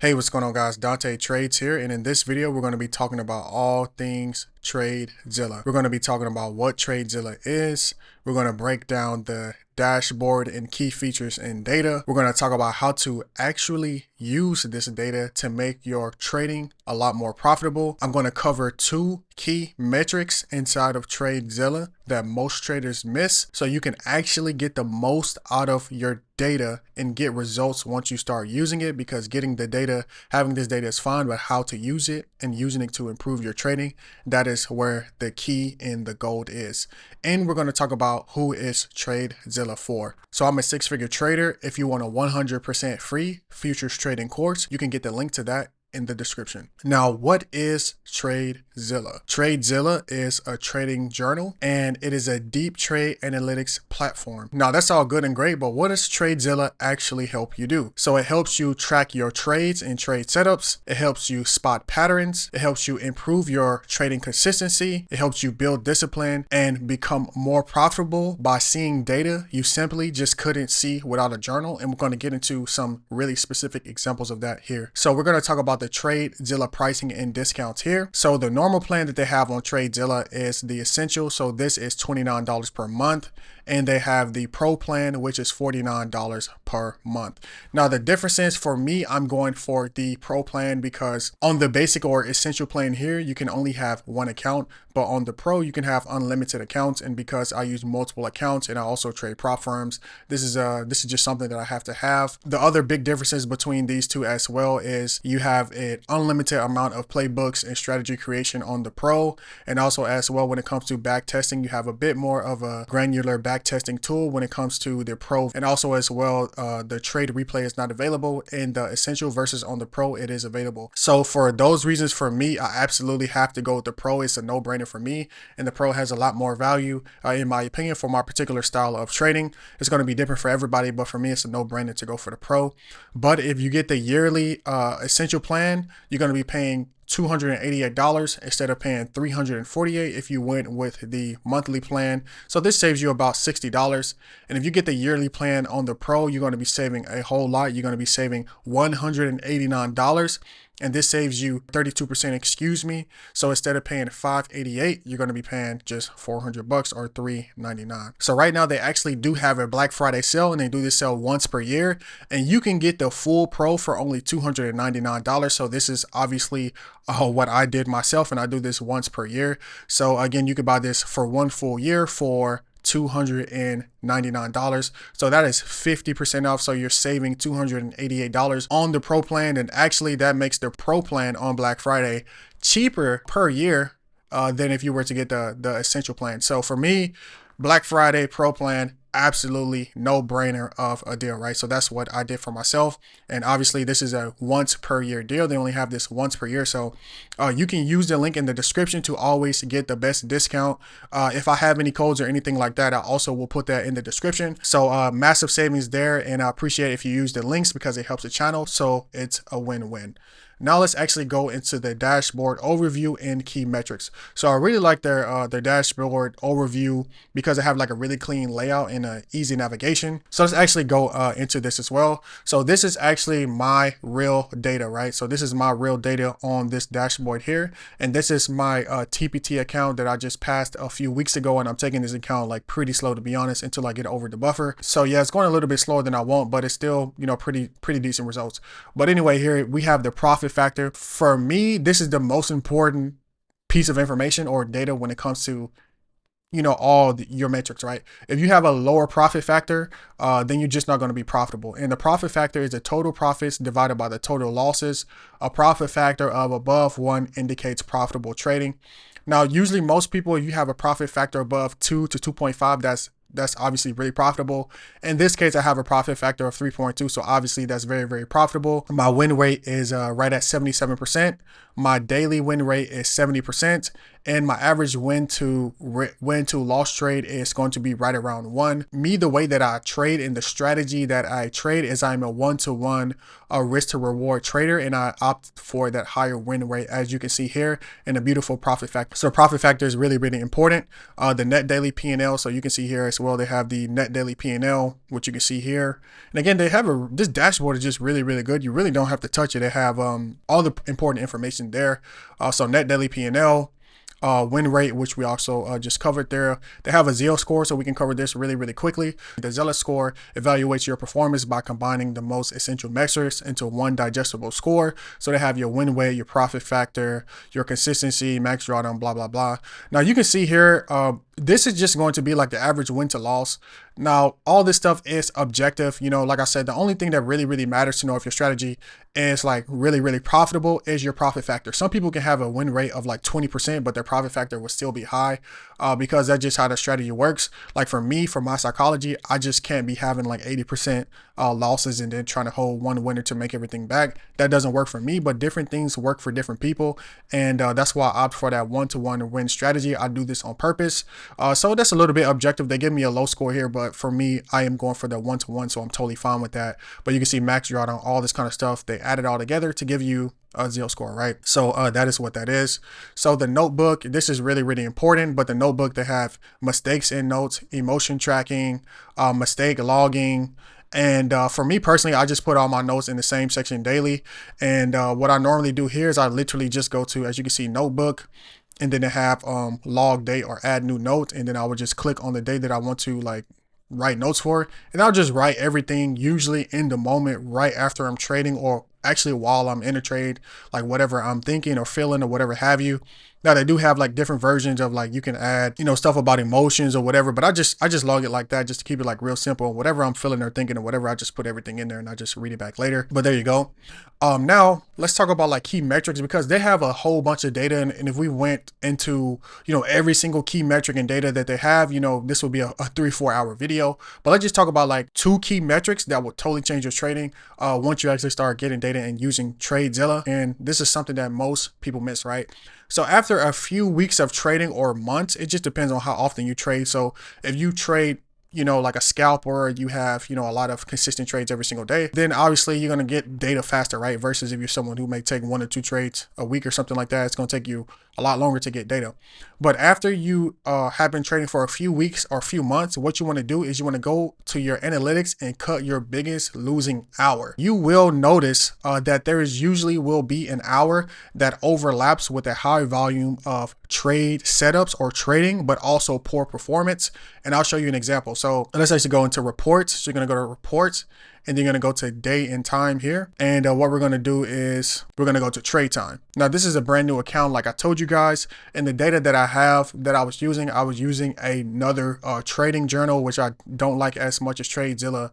Hey, what's going on, guys? Dante Trades here, and in this video we're going to be talking about all things Tradezella. We're going to be talking about what Tradezella is. We're going to break down the dashboard and key features and data. We're going to talk about how to actually use this data to make your trading a lot more profitable. I'm going to cover two key metrics inside of Tradezella that most traders miss, so you can actually get the most out of your data and get results once you start using it, because getting the data, having this data is fine, but how to use it and using it to improve your trading, that is where the key and the gold is. And we're going to talk about who is Tradezella for. So I'm a six-figure trader. If you want a 100% free futures trading course, you can get the link to that in the description. Now, what is Tradezella? Tradezella is a trading journal and it is a deep trade analytics platform. Now, that's all good and great, but what does Tradezella actually help you do? So it helps you track your trades and trade setups. It helps you spot patterns. It helps you improve your trading consistency. It helps you build discipline and become more profitable by seeing data you simply just couldn't see without a journal. And we're going to get into some really specific examples of that here. So we're going to talk about the Tradezella pricing and discounts here. So the normal plan that they have on Tradezella is the essential. So this is $29 per month. And they have the pro plan, which is $49 per month. Now the difference is, for me, I'm going for the pro plan because on the basic or essential plan here, you can only have one account, but on the pro, you can have unlimited accounts. And because I use multiple accounts and I also trade prop firms, this is just something that I have to have. The other big differences between these two as well is you have an unlimited amount of playbooks and strategy creation on the pro. And also as well, when it comes to back testing, you have a bit more of a granular back testing tool when it comes to the pro. And also as well, the trade replay is not available in the essential versus on the pro it is available. So for those reasons, for me, I absolutely have to go with the pro. It's a no-brainer for me, and the pro has a lot more value in my opinion for my particular style of trading. It's going to be different for everybody, but for me it's a no-brainer to go for the pro. But if you get the yearly essential plan, you're going to be paying $288 instead of paying $348 if you went with the monthly plan. So this saves you about $60. And if you get the yearly plan on the pro, you're going to be saving a whole lot. You're going to be saving $189. And this saves you 32%, excuse me. So instead of paying $588, you're going to be paying just $400 or $399. So right now they actually do have a Black Friday sale, and they do this sale once per year, and you can get the full pro for only $299. So this is obviously what I did myself, and I do this once per year. So again, you could buy this for one full year for $299. So that is 50% off. So you're saving $288 on the pro plan. And actually that makes the pro plan on Black Friday cheaper per year than if you were to get the essential plan. So for me, Black Friday pro plan, absolutely no brainer of a deal, right? So that's what I did for myself. And obviously this is a once per year deal. They only have this once per year. So you can use the link in the description to always get the best discount. If I have any codes or anything like that, I also will put that in the description. So massive savings there. And I appreciate if you use the links because it helps the channel. So it's a win-win. Now let's actually go into the dashboard overview and key metrics. So I really like their dashboard overview because they have like a really clean layout and a easy navigation. So let's actually go into this as well. So this is actually my real data, right? So this is my real data on this dashboard here. And this is my TPT account that I just passed a few weeks ago. And I'm taking this account like pretty slow, to be honest, until I get over the buffer. So yeah, it's going a little bit slower than I want, but it's still, you know, pretty decent results. But anyway, here we have the profit factor. For me, this is the most important piece of information or data when it comes to, you know, your metrics, right? If you have a lower profit factor, then you're just not going to be profitable. And the profit factor is the total profits divided by the total losses. A profit factor of above 1 indicates profitable trading. Now, usually most people, if you have a profit factor above 2 to 2.5, that's obviously really profitable. In this case, I have a profit factor of 3.2. So obviously that's very profitable. My win rate is right at 77%. My daily win rate is 70%. And my average win to loss trade is going to be right around 1. Me, the way that I trade and the strategy that I trade is I'm a 1-to-1 risk to reward trader, and I opt for that higher win rate, as you can see here, and a beautiful profit factor. So profit factor is really important. The net daily P&L, so you can see here, it's as well. They have the net daily P&L, which you can see here. And again, they have this dashboard is just really, really good. You really don't have to touch it. They have all the important information there. So net daily P&L, win rate, which we also just covered there. They have a Zio score, so we can cover this really, really quickly. The Zella score evaluates your performance by combining the most essential metrics into one digestible score. So they have your win rate, your profit factor, your consistency, max drawdown, blah, blah, blah. Now you can see here, this is just going to be like the average win to loss. Now, all this stuff is objective. You know, like I said, the only thing that really, really matters to know if your strategy is like really, really profitable is your profit factor. Some people can have a win rate of like 20%, but their profit factor will still be high because that's just how the strategy works. Like for me, for my psychology, I just can't be having like 80% losses and then trying to hold one winner to make everything back. That doesn't work for me, but different things work for different people. And that's why I opt for that one-to-one win strategy. I do this on purpose. So that's a little bit objective. They give me a low score here, but for me, I am going for the one-to-one, so I'm totally fine with that. But you can see max drawdown, all this kind of stuff. They add it all together to give you a Zio score, right? So that is what that is. So the notebook, this is really, really important, but the notebook, they have mistakes in notes, emotion tracking, mistake logging. And for me personally, I just put all my notes in the same section daily. And what I normally do here is I literally just go to, as you can see, notebook, and then they have log date or add new note. And then I would just click on the date that I want to like write notes for, and I'll just write everything usually in the moment right after I'm trading, or actually while I'm in a trade, like whatever I'm thinking or feeling or whatever have you. Now they do have like different versions of like you can add, you know, stuff about emotions or whatever, but I just log it like that just to keep it like real simple. Whatever I'm feeling or thinking or whatever, I just put everything in there and I just read it back later. But there you go. Now let's talk about like key metrics, because they have a whole bunch of data, and if we went into, you know, every single key metric and data that they have, you know, this would be a 3-4 hour video. But let's just talk about like 2 key metrics that will totally change your trading once you actually start getting data and using Tradezella. And this is something that most people miss, right? So after a few weeks of trading or months, it just depends on how often you trade. So if you trade, you know, like a scalper, you have, you know, a lot of consistent trades every single day, then obviously you're going to get data faster, right? Versus if you're someone who may take 1 or 2 trades a week or something like that, it's going to take you a lot longer to get data. But after you have been trading for a few weeks or a few months, what you want to do is you want to go to your analytics and cut your biggest losing hour. You will notice that there is usually will be an hour that overlaps with a high volume of trade setups or trading, but also poor performance. And I'll show you an example. So let's actually go into reports. So you're going to go to reports, and then you're going to go to date and time here. And what we're going to do is we're going to go to trade time. Now, this is a brand new account, like I told you guys, and the data that I have that I was using another trading journal, which I don't like as much as Tradezella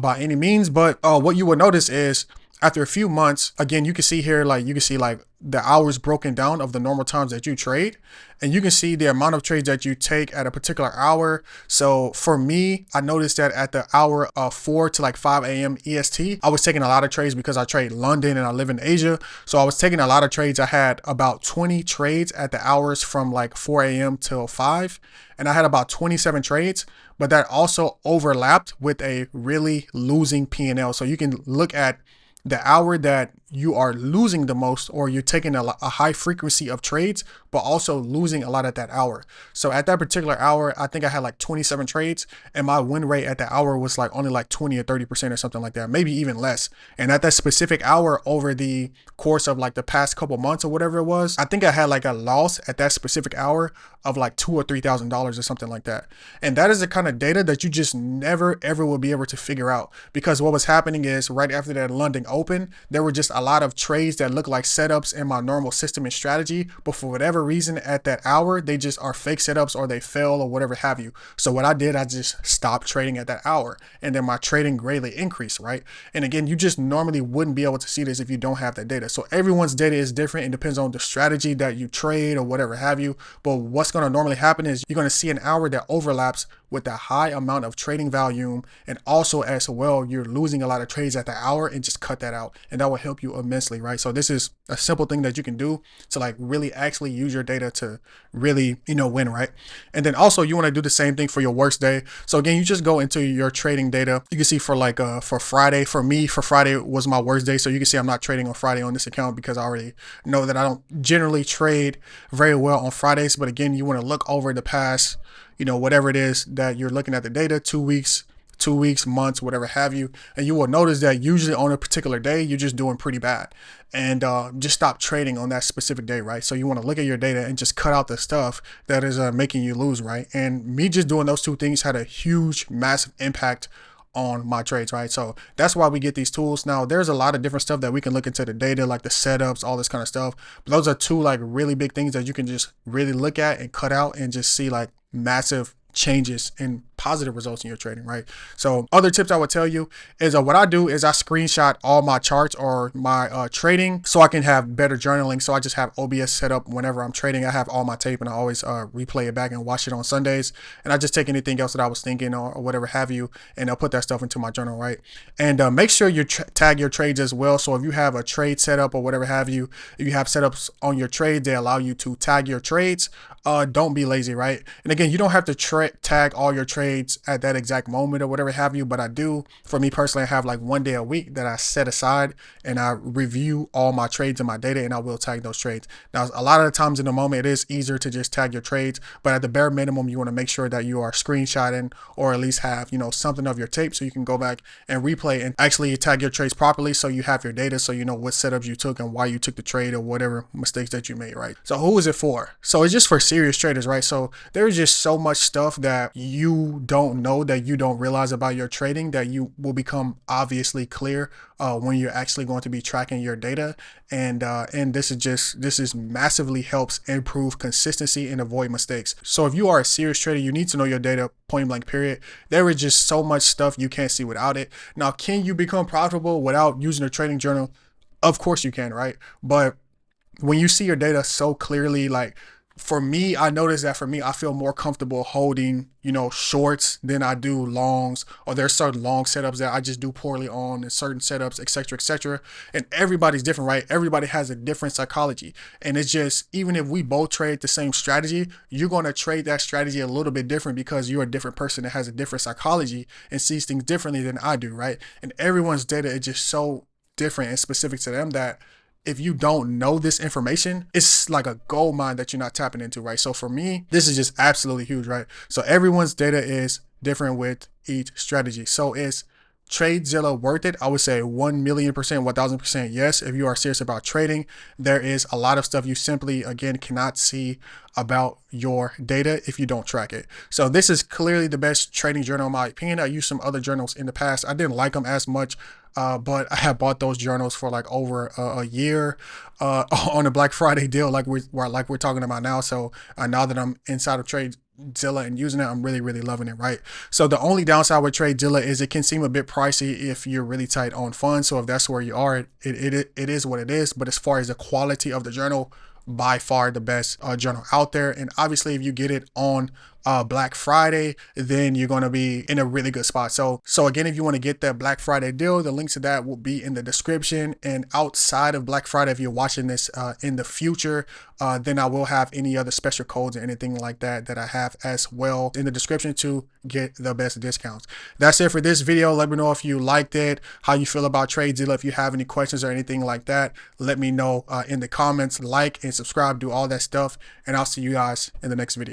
by any means. But what you will notice is after a few months, again, you can see here, like you can see like the hours broken down of the normal times that you trade, and you can see the amount of trades that you take at a particular hour. So for me, I noticed that at the hour of 4 to like 5 a.m. EST, I was taking a lot of trades because I trade London and I live in Asia. So I was taking a lot of trades. I had about 20 trades at the hours from like 4 a.m. till 5, and I had about 27 trades, but that also overlapped with a really losing P&L. So you can look at the hour that you are losing the most, or you're taking a high frequency of trades, but also losing a lot at that hour. So at that particular hour, I think I had like 27 trades, and my win rate at that hour was like only like 20 or 30% or something like that, maybe even less. And at that specific hour, over the course of like the past couple months or whatever it was, I think I had like a loss at that specific hour of like $2,000 or $3,000 or something like that. And that is the kind of data that you just never ever will be able to figure out, because what was happening is right after that London Open, there were just a lot of trades that look like setups in my normal system and strategy, but for whatever reason at that hour, they just are fake setups or they fail or whatever have you. So what I did, I just stopped trading at that hour, and then my trading greatly increased, right? And again, you just normally wouldn't be able to see this if you don't have that data. So everyone's data is different. It depends on the strategy that you trade or whatever have you. But what's going to normally happen is you're going to see an hour that overlaps with a high amount of trading volume, and also as well, you're losing a lot of trades at the hour, and just cut that out, and that will help you immensely, right? So this is a simple thing that you can do to like really actually use your data to really, you know, win, right? And then also you want to do the same thing for your worst day. So again, you just go into your trading data. You can see for like for Friday, for me, for Friday was my worst day. So you can see I'm not trading on Friday on this account because I already know that I don't generally trade very well on Fridays. But again, you want to look over the past, whatever it is that you're looking at the data, 2 weeks, months, whatever have you. And you will notice that usually on a particular day, you're just doing pretty bad. And just stop trading on that specific day, right? So you want to look at your data and just cut out the stuff that is making you lose, right? And me just doing those two things had a huge, massive impact on my trades, right? So that's why we get these tools. Now there's a lot of different stuff that we can look into the data, like the setups, all this kind of stuff. But those are two like really big things that you can just really look at and cut out and just see like massive changes and positive results in your trading, right? So other tips I would tell you is what I do is I screenshot all my charts or my trading so I can have better journaling. So I just have OBS set up whenever I'm trading. I have all my tape and I always replay it back and watch it on Sundays. And I just take anything else that I was thinking or whatever have you, and I'll put that stuff into my journal, right? And make sure you tag your trades as well. So if you have a trade setup or whatever have you, if you have setups on your trade, they allow you to tag your trades. Don't be lazy, right? And again, you don't have to tag all your trades at that exact moment or whatever have you, but I do. For me personally, I have like one day a week that I set aside and I review all my trades and my data, and I will tag those trades. Now, a lot of the times in the moment, it is easier to just tag your trades, but at the bare minimum, you want to make sure that you are screenshotting or at least have, something of your tape so you can go back and replay and actually tag your trades properly so you have your data so you know what setups you took and why you took the trade or whatever mistakes that you made, right? So who is it for? So it's just for serious traders, right? So there's just so much stuff that you don't know, that you don't realize about your trading, that you will become obviously clear when you're actually going to be tracking your data. And this is massively helps improve consistency and avoid mistakes. So if you are a serious trader, you need to know your data, point blank period. There is just so much stuff you can't see without it. Now, can you become profitable without using a trading journal? Of course you can, right? But when you see your data so clearly, like, for me, I noticed that I feel more comfortable holding, shorts than I do longs, or there's certain long setups that I just do poorly on, and certain setups, etc., etc. And everybody's different, right? Everybody has a different psychology. And it's just, even if we both trade the same strategy, you're going to trade that strategy a little bit different because you're a different person that has a different psychology and sees things differently than I do, right? And everyone's data is just so different and specific to them that if you don't know this information, it's like a gold mine that you're not tapping into, right? So for me, this is just absolutely huge, right? So everyone's data is different with each strategy. So is Tradezella worth it? I would say 1,000,000%, 1,000% yes. If you are serious about trading, there is a lot of stuff you simply, again, cannot see about your data if you don't track it. So this is clearly the best trading journal in my opinion. I used some other journals in the past. I didn't like them as much, but I have bought those journals for like over a year on a Black Friday deal, like we're talking about now. So now that I'm inside of Tradezella and using it, I'm really, really loving it, right? So the only downside with Tradezella is it can seem a bit pricey if you're really tight on funds. So if that's where you are, it is what it is. But as far as the quality of the journal, by far the best journal out there. And obviously if you get it on Black Friday, then you're going to be in a really good spot. So again, if you want to get that Black Friday deal, the link to that will be in the description. And outside of Black Friday, if you're watching this in the future, then I will have any other special codes or anything like that I have as well in the description to get the best discounts. That's it for this video. Let me know if you liked it, how you feel about Tradezella. If you have any questions or anything like that, let me know in the comments. Like and subscribe, do all that stuff, and I'll see you guys in the next video.